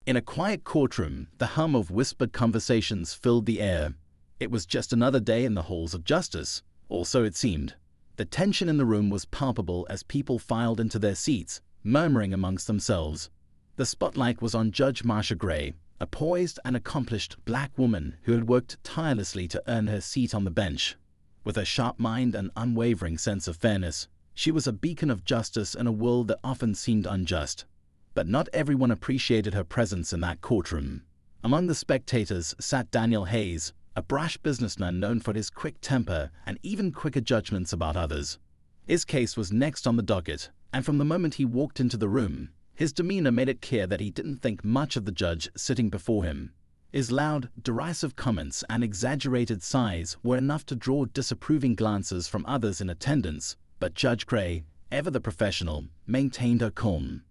In a quiet courtroom, the hum of whispered conversations filled the air. It was just another day in the halls of justice, or so it seemed. The tension in the room was palpable as people filed into their seats, murmuring amongst themselves. The spotlight was on Judge Marcia Gray, a poised and accomplished black woman who had worked tirelessly to earn her seat on the bench. With a sharp mind and unwavering sense of fairness, she was a beacon of justice in a world that often seemed unjust. But not everyone appreciated her presence in that courtroom. Among the spectators sat Daniel Hayes, a brash businessman known for his quick temper and even quicker judgments about others. His case was next on the docket, and from the moment he walked into the room, his demeanor made it clear that he didn't think much of the judge sitting before him. His loud, derisive comments and exaggerated sighs were enough to draw disapproving glances from others in attendance, but Judge Gray, ever the professional, maintained her calm.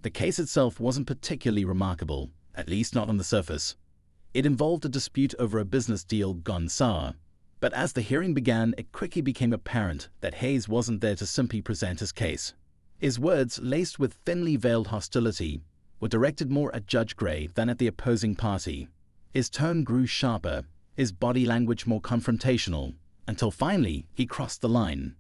The case itself wasn't particularly remarkable, at least not on the surface. It involved a dispute over a business deal gone sour, but as the hearing began, it quickly became apparent that Hayes wasn't there to simply present his case. His words, laced with thinly veiled hostility, were directed more at Judge Gray than at the opposing party. His tone grew sharper, his body language more confrontational, until finally he crossed the line.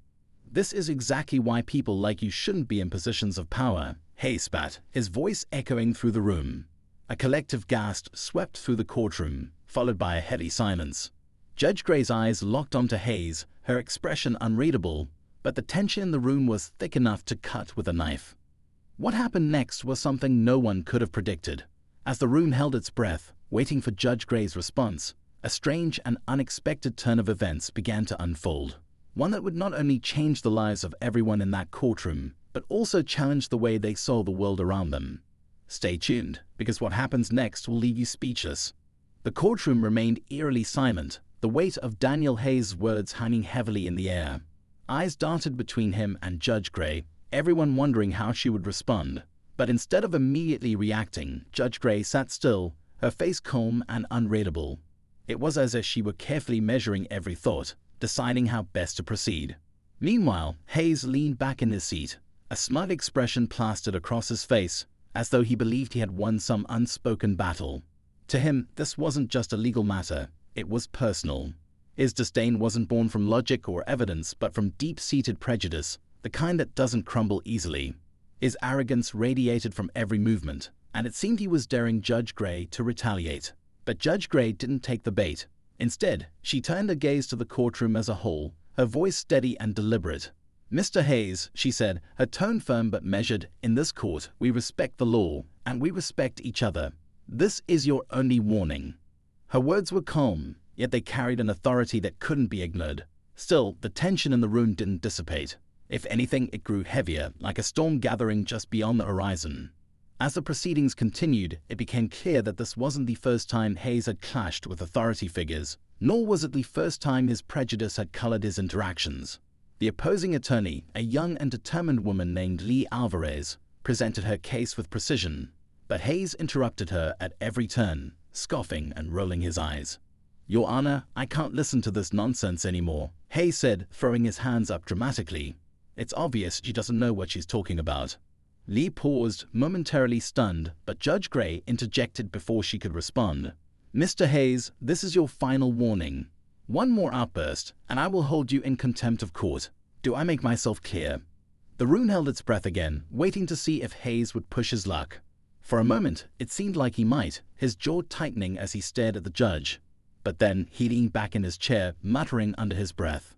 "This is exactly why people like you shouldn't be in positions of power," Hayes spat, his voice echoing through the room. A collective gasp swept through the courtroom, followed by a heavy silence. Judge Gray's eyes locked onto Hayes, her expression unreadable, but the tension in the room was thick enough to cut with a knife. What happened next was something no one could have predicted. As the room held its breath, waiting for Judge Gray's response, a strange and unexpected turn of events began to unfold. One that would not only change the lives of everyone in that courtroom, but also challenge the way they saw the world around them. Stay tuned, because what happens next will leave you speechless. The courtroom remained eerily silent, the weight of Daniel Hayes' words hanging heavily in the air. Eyes darted between him and Judge Gray, everyone wondering how she would respond. But instead of immediately reacting, Judge Gray sat still, her face calm and unreadable. It was as if she were carefully measuring every thought, deciding how best to proceed. Meanwhile, Hayes leaned back in his seat, a smug expression plastered across his face, as though he believed he had won some unspoken battle. To him, this wasn't just a legal matter, it was personal. His disdain wasn't born from logic or evidence, but from deep-seated prejudice, the kind that doesn't crumble easily. His arrogance radiated from every movement, and it seemed he was daring Judge Gray to retaliate. But Judge Gray didn't take the bait. Instead, she turned her gaze to the courtroom as a whole, her voice steady and deliberate. "Mr. Hayes," she said, her tone firm but measured, "in this court, we respect the law, and we respect each other. This is your only warning." Her words were calm, yet they carried an authority that couldn't be ignored. Still, the tension in the room didn't dissipate. If anything, it grew heavier, like a storm gathering just beyond the horizon. As the proceedings continued, it became clear that this wasn't the first time Hayes had clashed with authority figures, nor was it the first time his prejudice had colored his interactions. The opposing attorney, a young and determined woman named Lee Alvarez, presented her case with precision, but Hayes interrupted her at every turn, scoffing and rolling his eyes. "Your Honor, I can't listen to this nonsense anymore," Hayes said, throwing his hands up dramatically. "It's obvious she doesn't know what she's talking about." Lee paused, momentarily stunned, but Judge Gray interjected before she could respond. "Mr. Hayes, this is your final warning. One more outburst, and I will hold you in contempt of court. Do I make myself clear?" The room held its breath again, waiting to see if Hayes would push his luck. For a moment, it seemed like he might, his jaw tightening as he stared at the judge. But then he leaned back in his chair, muttering under his breath.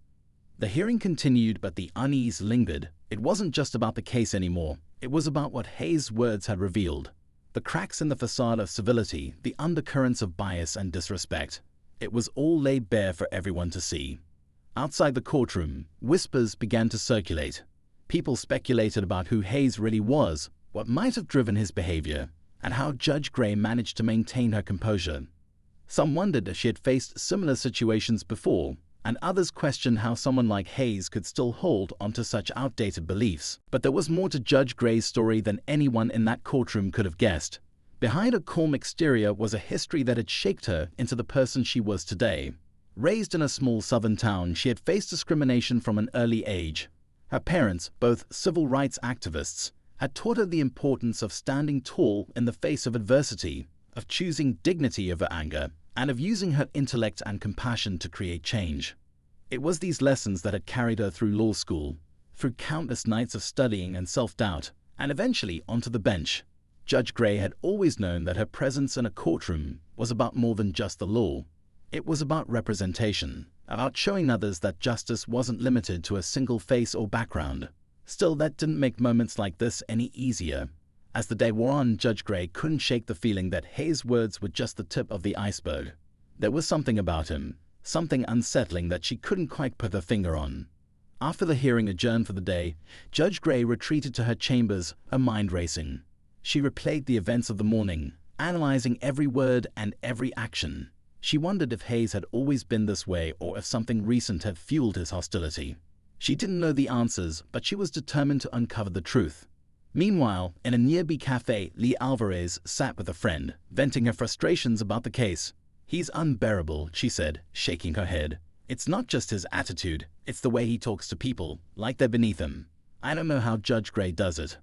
The hearing continued, but the unease lingered. It wasn't just about the case anymore. It was about what Hayes' words had revealed. The cracks in the facade of civility, the undercurrents of bias and disrespect. It was all laid bare for everyone to see. Outside the courtroom, whispers began to circulate. People speculated about who Hayes really was, what might have driven his behavior, and how Judge Gray managed to maintain her composure. Some wondered if she had faced similar situations before, and others questioned how someone like Hayes could still hold onto such outdated beliefs. But there was more to Judge Gray's story than anyone in that courtroom could have guessed. Behind her calm exterior was a history that had shaped her into the person she was today. Raised in a small southern town, she had faced discrimination from an early age. Her parents, both civil rights activists, had taught her the importance of standing tall in the face of adversity, of choosing dignity over anger, and of using her intellect and compassion to create change. It was these lessons that had carried her through law school, through countless nights of studying and self-doubt, and eventually onto the bench. Judge Gray had always known that her presence in a courtroom was about more than just the law. It was about representation, about showing others that justice wasn't limited to a single face or background. Still, that didn't make moments like this any easier. As the day wore on, Judge Gray couldn't shake the feeling that Hayes' words were just the tip of the iceberg. There was something about him, something unsettling that she couldn't quite put her finger on. After the hearing adjourned for the day, Judge Gray retreated to her chambers, her mind racing. She replayed the events of the morning, analyzing every word and every action. She wondered if Hayes had always been this way or if something recent had fueled his hostility. She didn't know the answers, but she was determined to uncover the truth. Meanwhile, in a nearby cafe, Lee Alvarez sat with a friend, venting her frustrations about the case. "He's unbearable," she said, shaking her head. "It's not just his attitude, it's the way he talks to people, like they're beneath him. I don't know how Judge Gray does it."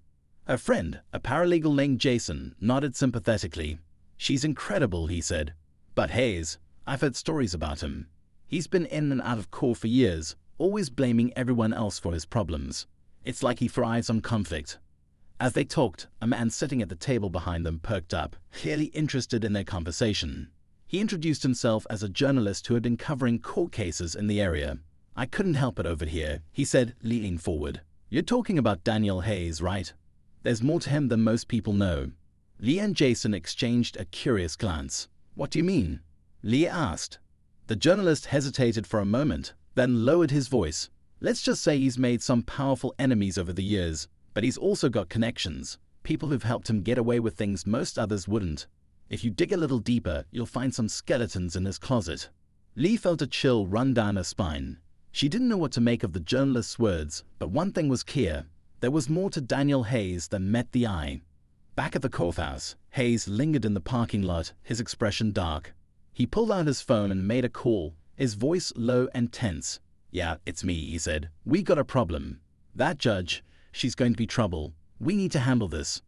Her friend, a paralegal named Jason, nodded sympathetically. "She's incredible," he said. "But Hayes, I've heard stories about him. He's been in and out of court for years, always blaming everyone else for his problems. It's like he thrives on conflict." As they talked, a man sitting at the table behind them perked up, clearly interested in their conversation. He introduced himself as a journalist who had been covering court cases in the area. "I couldn't help it over here," he said, leaning forward. "You're talking about Daniel Hayes, right? There's more to him than most people know." Lee and Jason exchanged a curious glance. "What do you mean?" Lee asked. The journalist hesitated for a moment, then lowered his voice. "Let's just say he's made some powerful enemies over the years, but he's also got connections, people who've helped him get away with things most others wouldn't. If you dig a little deeper, you'll find some skeletons in his closet." Lee felt a chill run down her spine. She didn't know what to make of the journalist's words, but one thing was clear. There was more to Daniel Hayes than met the eye. Back at the courthouse, Hayes lingered in the parking lot, his expression dark. He pulled out his phone and made a call, his voice low and tense. "Yeah, it's me," he said. "We got a problem. That judge, she's going to be trouble. We need to handle this."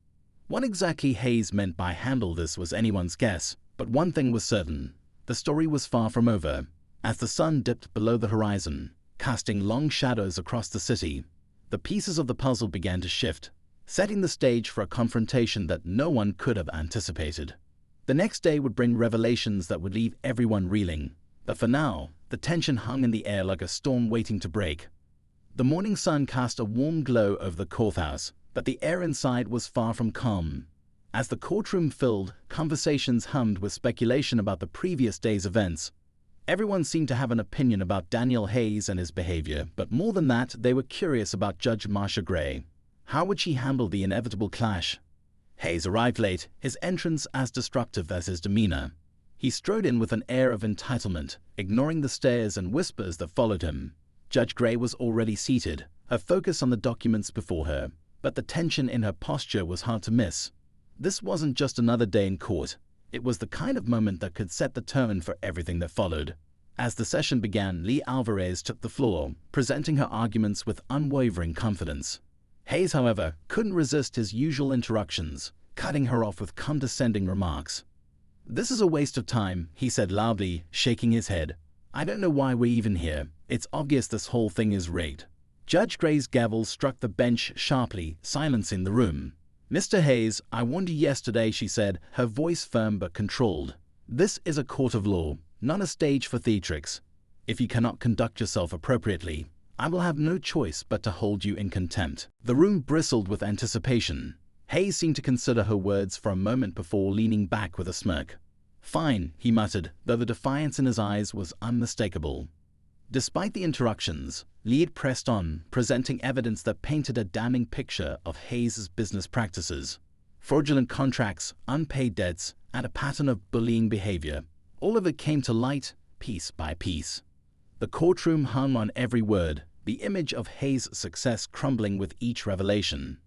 What exactly Hayes meant by handle this was anyone's guess, but one thing was certain. The story was far from over. As the sun dipped below the horizon, casting long shadows across the city, the pieces of the puzzle began to shift, setting the stage for a confrontation that no one could have anticipated. The next day would bring revelations that would leave everyone reeling, but for now, the tension hung in the air like a storm waiting to break. The morning sun cast a warm glow over the courthouse, but the air inside was far from calm. As the courtroom filled, conversations hummed with speculation about the previous day's events. Everyone seemed to have an opinion about Daniel Hayes and his behavior, but more than that, they were curious about Judge Marcia Gray. How would she handle the inevitable clash? Hayes arrived late, his entrance as destructive as his demeanor. He strode in with an air of entitlement, ignoring the stares and whispers that followed him. Judge Gray was already seated, her focus on the documents before her, but the tension in her posture was hard to miss. This wasn't just another day in court. It was the kind of moment that could set the tone for everything that followed. As the session began, Lee Alvarez took the floor, presenting her arguments with unwavering confidence. Hayes, however, couldn't resist his usual interruptions, cutting her off with condescending remarks. "This is a waste of time," he said loudly, shaking his head. "I don't know why we're even here. It's obvious this whole thing is rigged." Judge Gray's gavel struck the bench sharply, silencing the room. "Mr. Hayes, I warned you yesterday," she said, her voice firm but controlled. "This is a court of law, not a stage for theatrics. If you cannot conduct yourself appropriately, I will have no choice but to hold you in contempt." The room bristled with anticipation. Hayes seemed to consider her words for a moment before leaning back with a smirk. "Fine," he muttered, though the defiance in his eyes was unmistakable. Despite the interruptions, Lee pressed on, presenting evidence that painted a damning picture of Hayes' business practices. Fraudulent contracts, unpaid debts, and a pattern of bullying behavior. All of it came to light, piece by piece. The courtroom hung on every word, the image of Hayes' success crumbling with each revelation.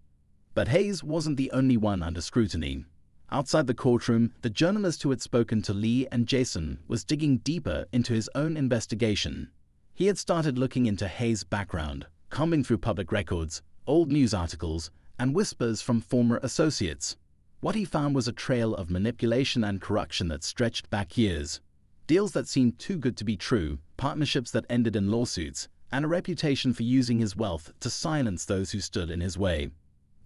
But Hayes wasn't the only one under scrutiny. Outside the courtroom, the journalist who had spoken to Lee and Jason was digging deeper into his own investigation. He had started looking into Hayes' background, combing through public records, old news articles, and whispers from former associates. What he found was a trail of manipulation and corruption that stretched back years. Deals that seemed too good to be true, partnerships that ended in lawsuits, and a reputation for using his wealth to silence those who stood in his way.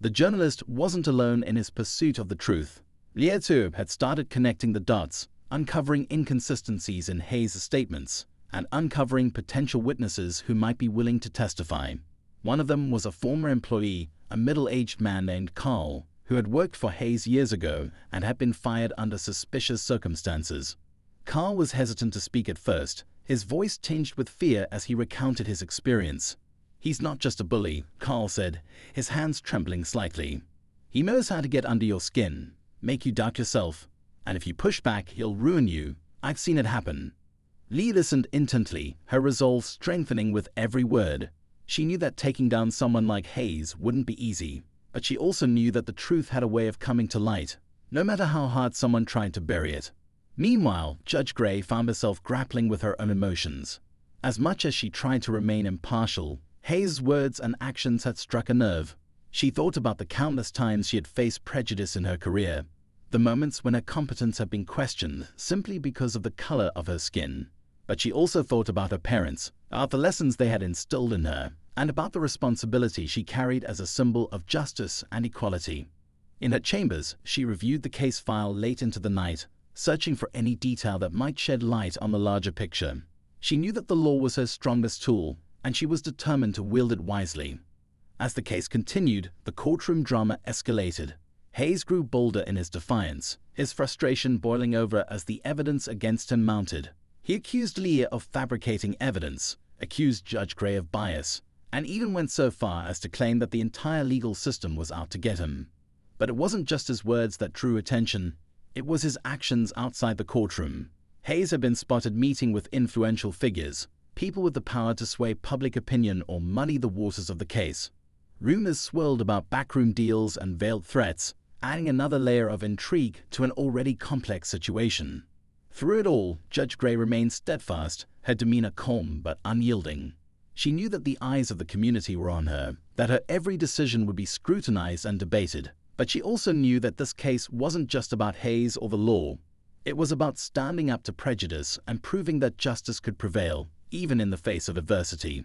The journalist wasn't alone in his pursuit of the truth. Lietub had started connecting the dots, uncovering inconsistencies in Hayes' statements, and uncovering potential witnesses who might be willing to testify. One of them was a former employee, a middle-aged man named Carl, who had worked for Hayes years ago and had been fired under suspicious circumstances. Carl was hesitant to speak at first, his voice tinged with fear as he recounted his experience. "He's not just a bully," Carl said, his hands trembling slightly. "He knows how to get under your skin, make you doubt yourself, and if you push back, he'll ruin you. I've seen it happen." Lee listened intently, her resolve strengthening with every word. She knew that taking down someone like Hayes wouldn't be easy, but she also knew that the truth had a way of coming to light, no matter how hard someone tried to bury it. Meanwhile, Judge Gray found herself grappling with her own emotions. As much as she tried to remain impartial, Hayes' words and actions had struck a nerve. She thought about the countless times she had faced prejudice in her career, the moments when her competence had been questioned simply because of the color of her skin. But she also thought about her parents, about the lessons they had instilled in her, and about the responsibility she carried as a symbol of justice and equality. In her chambers, she reviewed the case file late into the night, searching for any detail that might shed light on the larger picture. She knew that the law was her strongest tool, and she was determined to wield it wisely. As the case continued, the courtroom drama escalated. Hayes grew bolder in his defiance, his frustration boiling over as the evidence against him mounted. He accused Lee of fabricating evidence, accused Judge Gray of bias, and even went so far as to claim that the entire legal system was out to get him. But it wasn't just his words that drew attention, it was his actions outside the courtroom. Hayes had been spotted meeting with influential figures, people with the power to sway public opinion or muddy the waters of the case. Rumors swirled about backroom deals and veiled threats, adding another layer of intrigue to an already complex situation. Through it all, Judge Gray remained steadfast, her demeanor calm but unyielding. She knew that the eyes of the community were on her, that her every decision would be scrutinized and debated. But she also knew that this case wasn't just about Hayes or the law. It was about standing up to prejudice and proving that justice could prevail, even in the face of adversity.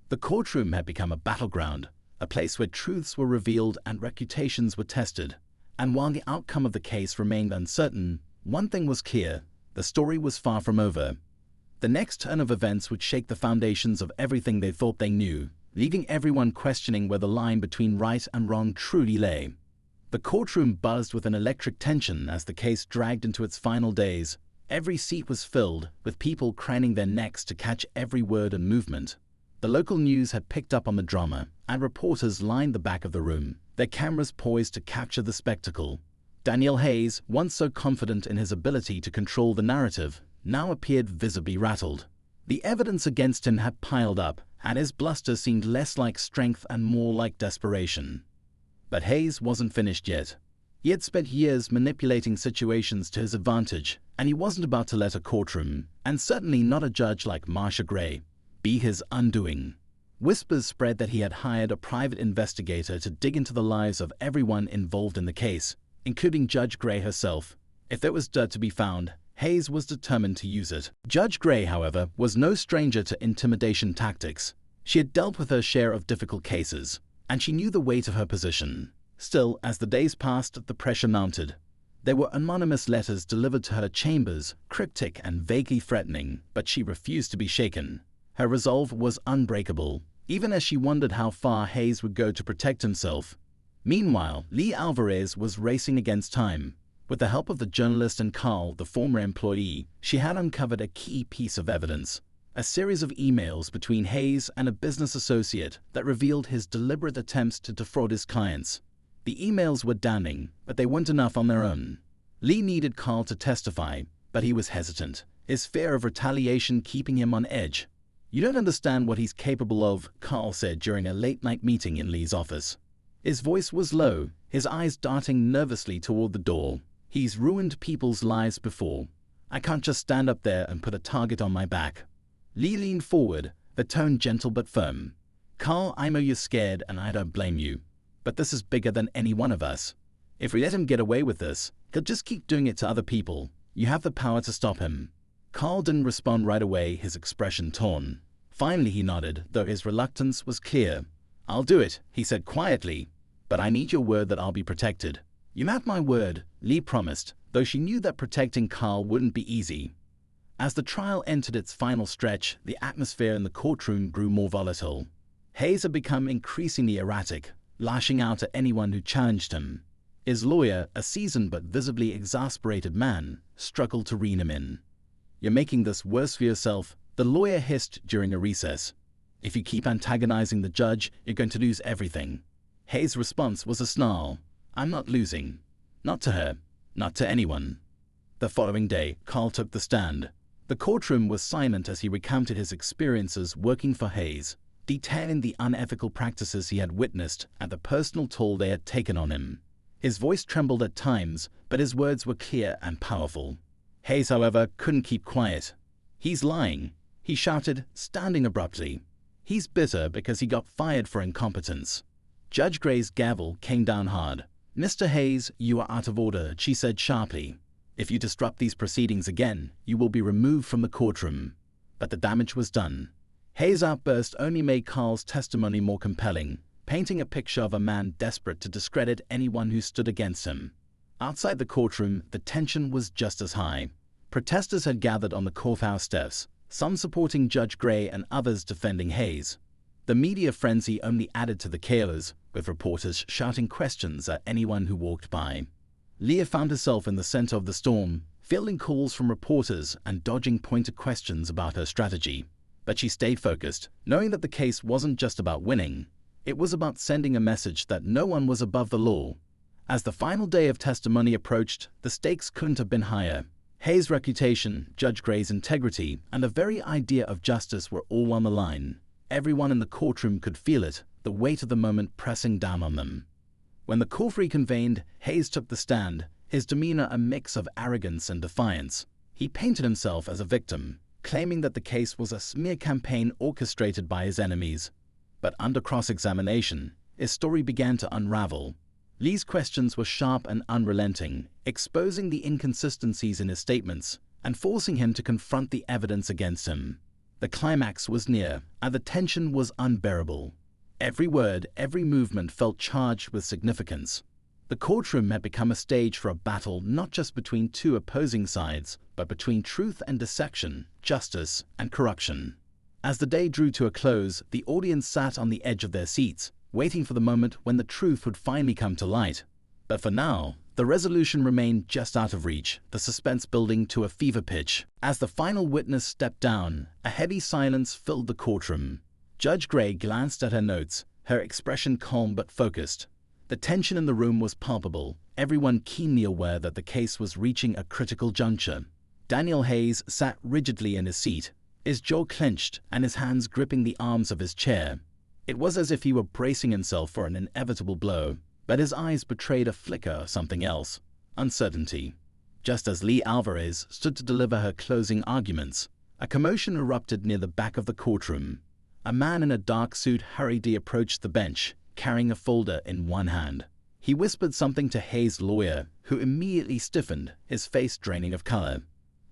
The courtroom had become a battleground, a place where truths were revealed and reputations were tested. And while the outcome of the case remained uncertain, one thing was clear: the story was far from over. The next turn of events would shake the foundations of everything they thought they knew, leaving everyone questioning where the line between right and wrong truly lay. The courtroom buzzed with an electric tension as the case dragged into its final days. Every seat was filled, with people craning their necks to catch every word and movement. The local news had picked up on the drama, and reporters lined the back of the room, their cameras poised to capture the spectacle. Daniel Hayes, once so confident in his ability to control the narrative, now appeared visibly rattled. The evidence against him had piled up, and his bluster seemed less like strength and more like desperation. But Hayes wasn't finished yet. He had spent years manipulating situations to his advantage, and he wasn't about to let a courtroom, and certainly not a judge like Marcia Gray, be his undoing. Whispers spread that he had hired a private investigator to dig into the lives of everyone involved in the case, including Judge Gray herself. If there was dirt to be found, Hayes was determined to use it. Judge Gray, however, was no stranger to intimidation tactics. She had dealt with her share of difficult cases, and she knew the weight of her position. Still, as the days passed, the pressure mounted. There were anonymous letters delivered to her chambers, cryptic and vaguely threatening, but she refused to be shaken. Her resolve was unbreakable, even as she wondered how far Hayes would go to protect himself. Meanwhile, Lee Alvarez was racing against time. With the help of the journalist and Carl, the former employee, she had uncovered a key piece of evidence: a series of emails between Hayes and a business associate that revealed his deliberate attempts to defraud his clients. The emails were damning, but they weren't enough on their own. Lee needed Carl to testify, but he was hesitant, his fear of retaliation keeping him on edge. "You don't understand what he's capable of," Carl said during a late-night meeting in Lee's office. His voice was low, his eyes darting nervously toward the door. "He's ruined people's lives before. I can't just stand up there and put a target on my back." Lee leaned forward, the tone gentle but firm. "Carl, I know you're scared and I don't blame you. but this is bigger than any one of us. If we let him get away with this, he'll just keep doing it to other people. You have the power to stop him." Carl didn't respond right away, his expression torn. Finally he nodded, though his reluctance was clear. "I'll do it," he said quietly, "but I need your word that I'll be protected." "You have my word," Lee promised, though she knew that protecting Carl wouldn't be easy. As the trial entered its final stretch, the atmosphere in the courtroom grew more volatile. Hayes had become increasingly erratic, lashing out at anyone who challenged him. His lawyer, a seasoned but visibly exasperated man, struggled to rein him in. "You're making this worse for yourself," the lawyer hissed during a recess. "If you keep antagonizing the judge, you're going to lose everything." Hayes' response was a snarl. "I'm not losing. Not to her. Not to anyone." The following day, Carl took the stand. The courtroom was silent as he recounted his experiences working for Hayes, detailing the unethical practices he had witnessed and the personal toll they had taken on him. His voice trembled at times, but his words were clear and powerful. Hayes, however, couldn't keep quiet. "He's lying," he shouted, standing abruptly. "He's bitter because he got fired for incompetence." Judge Gray's gavel came down hard. "Mr. Hayes, you are out of order," she said sharply. "If you disrupt these proceedings again, you will be removed from the courtroom." But the damage was done. Hayes' outburst only made Carl's testimony more compelling, painting a picture of a man desperate to discredit anyone who stood against him. Outside the courtroom, the tension was just as high. Protesters had gathered on the courthouse steps, some supporting Judge Gray and others defending Hayes. The media frenzy only added to the chaos, with reporters shouting questions at anyone who walked by. Leah found herself in the center of the storm, fielding calls from reporters and dodging pointed questions about her strategy. But she stayed focused, knowing that the case wasn't just about winning. It was about sending a message that no one was above the law. As the final day of testimony approached, the stakes couldn't have been higher. Hayes' reputation, Judge Gray's integrity, and the very idea of justice were all on the line. Everyone in the courtroom could feel it, the weight of the moment pressing down on them. When the court reconvened, Hayes took the stand, his demeanor a mix of arrogance and defiance. He painted himself as a victim, claiming that the case was a smear campaign orchestrated by his enemies. But under cross-examination, his story began to unravel. Lee's questions were sharp and unrelenting, exposing the inconsistencies in his statements and forcing him to confront the evidence against him. The climax was near, and the tension was unbearable. Every word, every movement felt charged with significance. The courtroom had become a stage for a battle not just between two opposing sides, but between truth and deception, justice and corruption. As the day drew to a close, the audience sat on the edge of their seats, waiting for the moment when the truth would finally come to light. But for now, the resolution remained just out of reach, the suspense building to a fever pitch. As the final witness stepped down, a heavy silence filled the courtroom. Judge Gray glanced at her notes, her expression calm but focused. The tension in the room was palpable, everyone keenly aware that the case was reaching a critical juncture. Daniel Hayes sat rigidly in his seat, his jaw clenched and his hands gripping the arms of his chair. It was as if he were bracing himself for an inevitable blow, but his eyes betrayed a flicker of something else: uncertainty. Just as Lee Alvarez stood to deliver her closing arguments, a commotion erupted near the back of the courtroom. A man in a dark suit hurriedly approached the bench, carrying a folder in one hand. He whispered something to Hayes' lawyer, who immediately stiffened, his face draining of color.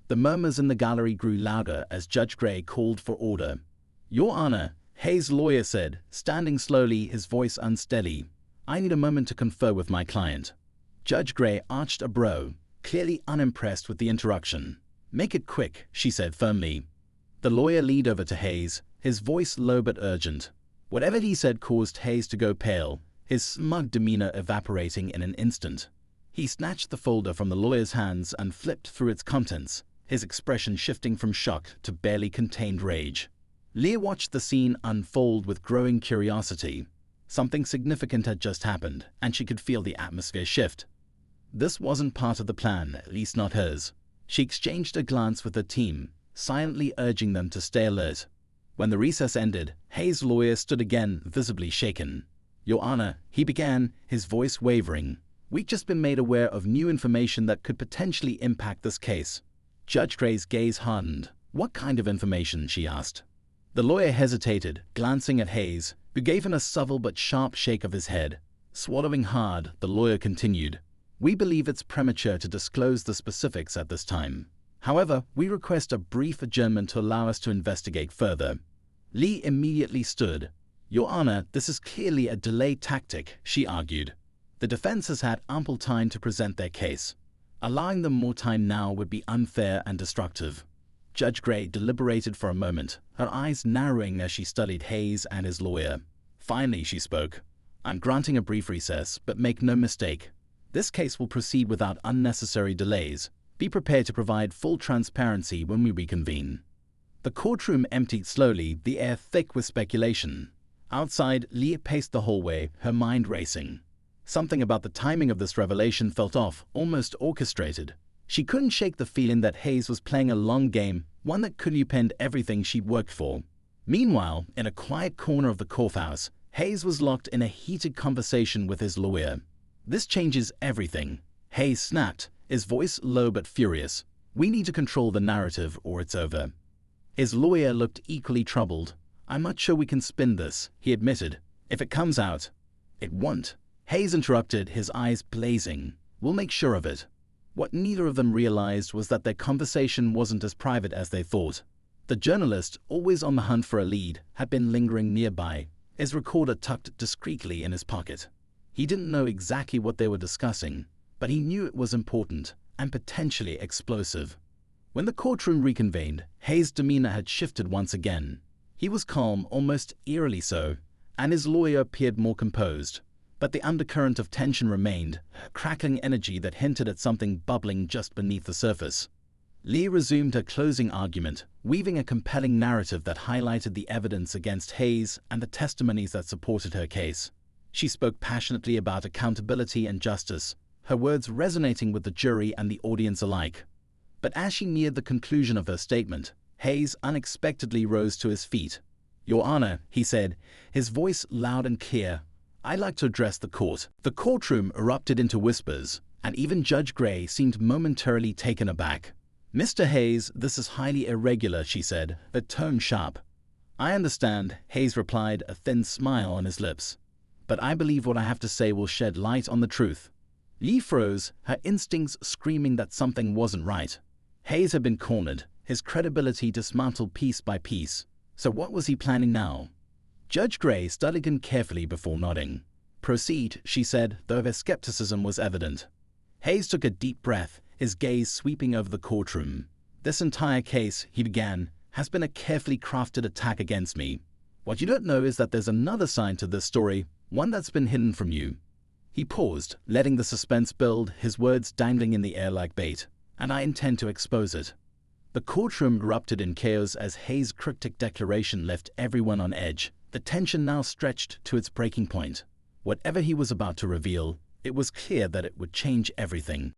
The murmurs in the gallery grew louder as Judge Gray called for order. "Your Honor," Hayes' lawyer said, standing slowly, his voice unsteady, "I need a moment to confer with my client." Judge Gray arched a brow, clearly unimpressed with the interruption. "Make it quick," she said firmly. The lawyer leaned over to Hayes, his voice low but urgent. Whatever he said caused Hayes to go pale, his smug demeanor evaporating in an instant. He snatched the folder from the lawyer's hands and flipped through its contents, his expression shifting from shock to barely contained rage. Leah watched the scene unfold with growing curiosity. Something significant had just happened, and she could feel the atmosphere shift. This wasn't part of the plan, at least not hers. She exchanged a glance with her team, silently urging them to stay alert. When the recess ended, Hayes' lawyer stood again, visibly shaken. "Your Honor," he began, his voice wavering, "we've just been made aware of new information that could potentially impact this case." Judge Gray's gaze hardened. "What kind of information?" she asked. The lawyer hesitated, glancing at Hayes, who gave him a subtle but sharp shake of his head. Swallowing hard, the lawyer continued, "We believe it's premature to disclose the specifics at this time. However, we request a brief adjournment to allow us to investigate further." Lee immediately stood. "Your Honor, this is clearly a delay tactic," she argued. "The defense has had ample time to present their case. Allowing them more time now would be unfair and destructive." Judge Gray deliberated for a moment, her eyes narrowing as she studied Hayes and his lawyer. Finally, she spoke. "I'm granting a brief recess, but make no mistake. This case will proceed without unnecessary delays. Be prepared to provide full transparency when we reconvene." The courtroom emptied slowly, the air thick with speculation. Outside, Lee paced the hallway, her mind racing. Something about the timing of this revelation felt off, almost orchestrated. She couldn't shake the feeling that Hayes was playing a long game, one that could upend everything she'd worked for. Meanwhile, in a quiet corner of the courthouse, Hayes was locked in a heated conversation with his lawyer. "This changes everything," Hayes snapped, his voice low but furious. "We need to control the narrative or it's over." His lawyer looked equally troubled. "I'm not sure we can spin this," he admitted. "If it comes out..." "It won't," Hayes interrupted, his eyes blazing. "We'll make sure of it." What neither of them realized was that their conversation wasn't as private as they thought. The journalist, always on the hunt for a lead, had been lingering nearby, his recorder tucked discreetly in his pocket. He didn't know exactly what they were discussing, but he knew it was important and potentially explosive. When the courtroom reconvened, Hayes' demeanor had shifted once again. He was calm, almost eerily so, and his lawyer appeared more composed. But the undercurrent of tension remained, crackling energy that hinted at something bubbling just beneath the surface. Lee resumed her closing argument, weaving a compelling narrative that highlighted the evidence against Hayes and the testimonies that supported her case. She spoke passionately about accountability and justice, her words resonating with the jury and the audience alike. But as she neared the conclusion of her statement, Hayes unexpectedly rose to his feet. "Your Honor," he said, his voice loud and clear, "I'd like to address the court." The courtroom erupted into whispers, and even Judge Gray seemed momentarily taken aback. "Mr. Hayes, this is highly irregular," she said, her tone sharp. "I understand," Hayes replied, a thin smile on his lips. "But I believe what I have to say will shed light on the truth." Lee froze, her instincts screaming that something wasn't right. Hayes had been cornered, his credibility dismantled piece by piece. So what was he planning now? Judge Gray studied him carefully before nodding. "Proceed," she said, though her skepticism was evident. Hayes took a deep breath, his gaze sweeping over the courtroom. "This entire case," he began, "has been a carefully crafted attack against me. What you don't know is that there's another side to this story, one that's been hidden from you." He paused, letting the suspense build, his words dangling in the air like bait. "And I intend to expose it." The courtroom erupted in chaos as Hayes' cryptic declaration left everyone on edge, the tension now stretched to its breaking point. Whatever he was about to reveal, it was clear that it would change everything.